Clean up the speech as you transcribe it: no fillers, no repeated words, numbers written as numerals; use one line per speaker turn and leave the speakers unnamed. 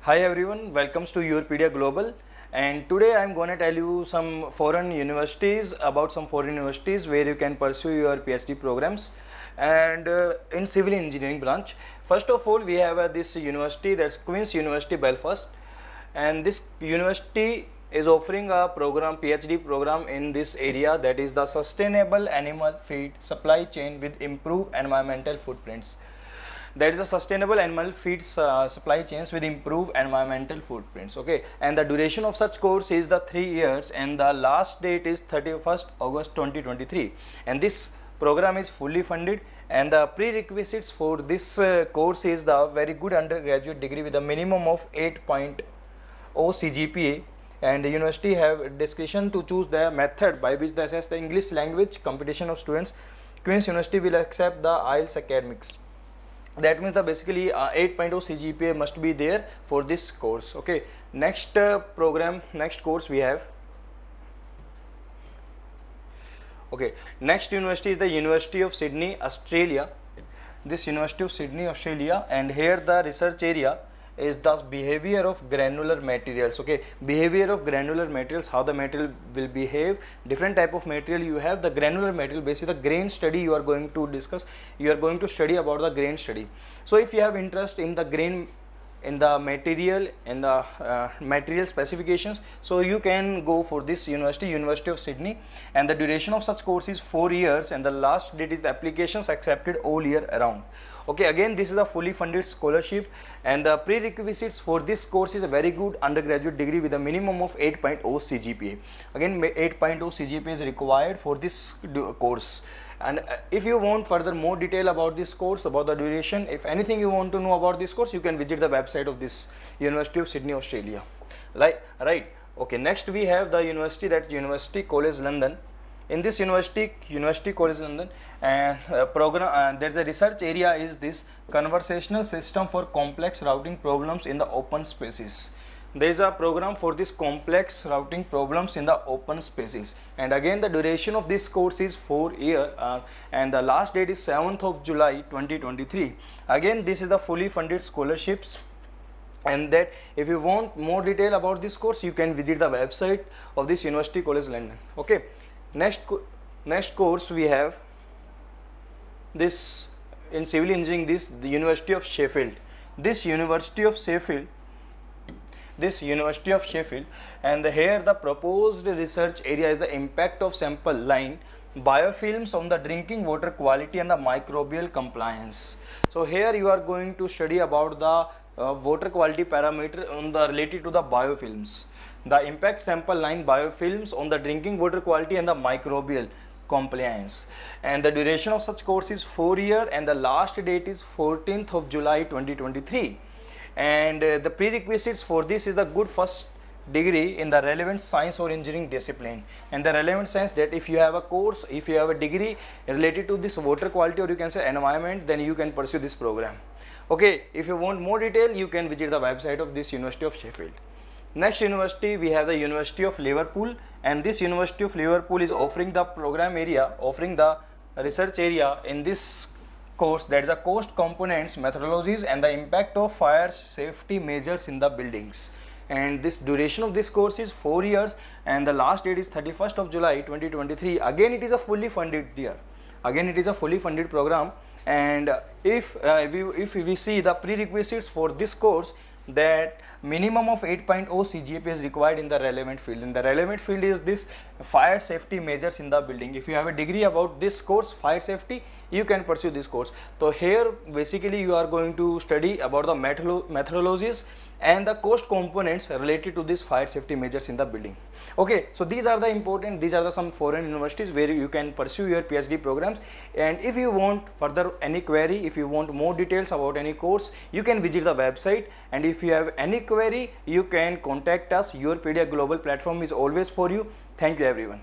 Hi everyone, welcomes to Europedia Global, and today I am going to tell you some foreign universities about some foreign universities where you can pursue your PhD programs and in civil engineering branch. First of all, we have this university, that's Queen's University Belfast, and this university is offering a program, PhD program in this area, that is the sustainable animal feed supply chain with improved environmental footprints. That is a sustainable animal feeds supply chains with improved environmental footprints. Okay, and the duration of such course is the 3 years and the last date is 31st August 2023, and this program is fully funded, and the prerequisites for this course is the very good undergraduate degree with a minimum of 8.0 CGPA, and the university have discretion to choose the method by which they assess the English language competition of students. Queen's University will accept the IELTS academics. That means the basically 8.0 CGPA must be there for this course. Okay, next next course we have. Okay, next university is the University of Sydney, Australia. This University of Sydney, Australia, and here the research area is the behavior of granular materials. Okay, behavior of granular materials, how the material will behave, different type of material you have. The granular material, basically the grain study you are going to discuss, you are going to study about the grain study. So if you have interest in the grain, in the material, in the material specifications, so you can go for this University of Sydney, and the duration of such course is 4 years and the last date is the applications accepted all year around. Okay, again this is a fully funded scholarship, and the prerequisites for this course is a very good undergraduate degree with a minimum of 8.0 CGPA. Again 8.0 CGPA is required for this course. And if you want further more detail about this course, about the duration, if anything you want to know about this course, you can visit the website of this University of Sydney, Australia. Right. Okay, next we have the university, that's University College London. In this University College London, and program there the research area is this conversational system for complex routing problems in the open spaces. There is a program for this complex routing problems in the open spaces, and again the duration of this course is 4 years and the last date is 7th of July 2023. Again this is the fully funded scholarships, and that if you want more detail about this course, you can visit the website of this University College London. Okay, next course we have this in civil engineering, the University of Sheffield. This University of Sheffield, and here the proposed research area is the impact of sample line biofilms on the drinking water quality and the microbial compliance. So here you are going to study about the water quality parameter on the related to the biofilms, the impact sample line biofilms on the drinking water quality and the microbial compliance, and the duration of such course is 4 years and the last date is 14th of July 2023. And the prerequisites for this is the good first degree in the relevant science or engineering discipline, and the relevant science, that if you have a course, if you have a degree related to this water quality or you can say environment, then you can pursue this program. Okay, if you want more detail, you can visit the website of this University of Sheffield. Next university we have the University of Liverpool, and this University of Liverpool is offering the program area, offering the research area in this course, that is the cost components, methodologies and the impact of fire safety measures in the buildings, and this duration of this course is 4 years and the last date is 31st of July 2023. Again it is a fully funded year, again it is a fully funded program, and if we see the prerequisites for this course, that minimum of 8.0 CGPA is required in the relevant field, and the relevant field is this fire safety measures in the building. If you have a degree about this course, fire safety, you can pursue this course. So here basically you are going to study about the methodologies and the cost components related to this fire safety measures in the building. Okay, so these are the some foreign universities where you can pursue your PhD programs, and if you want further any query, if you want more details about any course, you can visit the website, and if you have any query, you can contact us. Europedia Global platform is always for you. Thank you everyone.